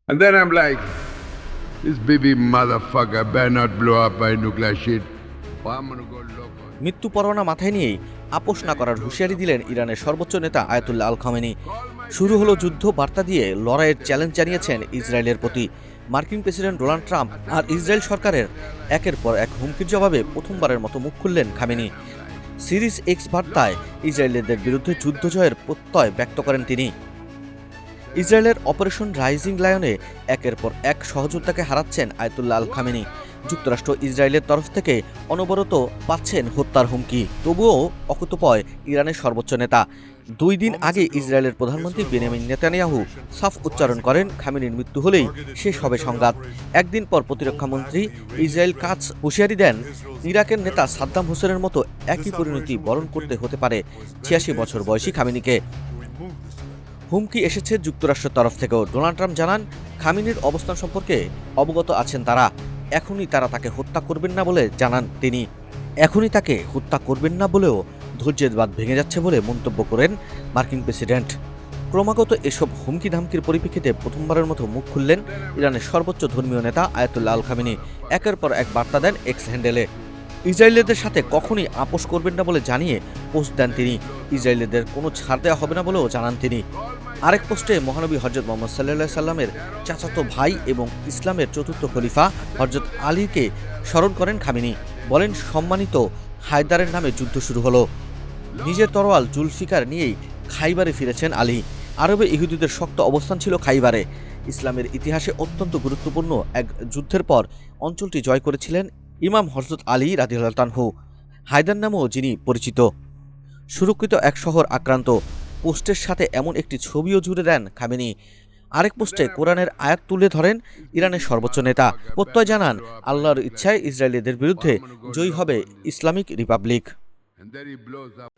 And then I'm like, this baby motherfucker better not blow up by nuclear shit, or I'm gonna go loco. মৃত্যু পরোয়ানা মাথায় নিয়েই আপোষ না করার হুঁশিয়ারি দিলেন ইরানের সর্বোচ্চ নেতা আয়াতুল্লাহ আল খামেনি। শুরু হলো যুদ্ধ বার্তা দিয়ে লড়াইয়ের চ্যালেঞ্জ জানিয়েছেন ইসরায়েলের প্রতি। মার্কিন প্রেসিডেন্ট ডোনাল্ড ট্রাম্প আর ইসরায়েল সরকারের একের পর এক হুমকির জবাবে প্রথমবারের মতো মুখ খুললেন খামেনি। সিরিজ এক্স বার্তায় ইসরায়েলিদের বিরুদ্ধে যুদ্ধ জয়ের প্রত্যয় ব্যক্ত করেন তিনি। ইসরায়েলের অপারেশন রাইজিং লায়নে একের পর এক সহযোদ্ধাকে হারাচ্ছেন আয়াতুল্লাহ আল খামেনি। যুক্তরাষ্ট্র ইসরায়েলের তরফ থেকে অনবরত পাচ্ছেন হত্যার হুমকি, তবুও অকুতোভয় ইরানের সর্বোচ্চ নেতা। 2 দিন আগে ইসরায়েলের প্রধানমন্ত্রী বেনিয়ামিন নেতানিয়াহু সাফ উচ্চারণ করেন, খামেনির মৃত্যু হলেই শেষ হবে সংঘাত। একদিন পর প্রতিরক্ষামন্ত্রী ইসরায়েল কাটজ হুঁশিয়ারি দেন, ইরাকের নেতা সাদ্দাম হোসেনের মতো একই পরিণতি বরণ করতে হতে পারে 86 বছর বয়সী খামেনিকে। হুমকি এসেছে যুক্তরাষ্ট্রের তরফ থেকেও। ডোনাল্ড ট্রাম্প জানান, খামেনির অবস্থান সম্পর্কে অবগত আছেন তারা। এখনই তারা তাকে হত্যা করবেন না বলে জানান তিনি। এখনই তাকে হত্যা করবেন না বলেও ধৈর্যের বাঁধ ভেঙে যাচ্ছে বলে মন্তব্য করেন মার্কিন প্রেসিডেন্ট। ক্রমাগত এসব হুমকি ধামকির পরিপ্রেক্ষিতে প্রথমবারের মতো মুখ খুললেন ইরানের সর্বোচ্চ ধর্মীয় নেতা আয়াতুল্লাহ আল খামেনি। একের পর এক বার্তা দেন এক্স হ্যান্ডেলে। ইসরায়েলিদের সাথে কখনই আপোষ করবেন না বলে জানিয়ে পোস্ট দেন তিনি। ইসরায়েলিদের কোনো ছাড় দেওয়া হবে না বলেও জানান তিনি। আরেক পোস্টে মহানবী হযরত মুহাম্মদ সাল্লাল্লাহু আলাইহি সাল্লামের চাচাতো ভাই এবং ইসলামের চতুর্থ খলিফা হযরত আলীকে স্মরণ করেন খামেনি। বলেন, সম্মানিত হায়দারের নামে যুদ্ধ শুরু হলো। নিজের তরোয়াল জুলফিকার নিয়েই খাইবারে ফিরেছেন আলী। আরবে ইহুদিদের শক্ত অবস্থান ছিল খাইবারে। ইসলামের ইতিহাসে অত্যন্ত গুরুত্বপূর্ণ এক যুদ্ধের পর অঞ্চলটি জয় করেছিলেন ইমাম হযরত আলী রাদিয়াল্লাহু আনহু। হায়দার নামেও যিনি পরিচিত। সুরক্ষিত এক শহর আক্রান্ত। পোস্টের সাথে এমন একটি ছবিও জুড়ে দেন খামেনি। আরেক পোস্টে কোরআনের আয়াত তুলে ধরেন ইরানের সর্বোচ্চ নেতা। প্রত্যয় জানান, আল্লাহর ইচ্ছায় ইসরায়েলিদের বিরুদ্ধে জয়ী হবে Islamic Republic. And then he blows up.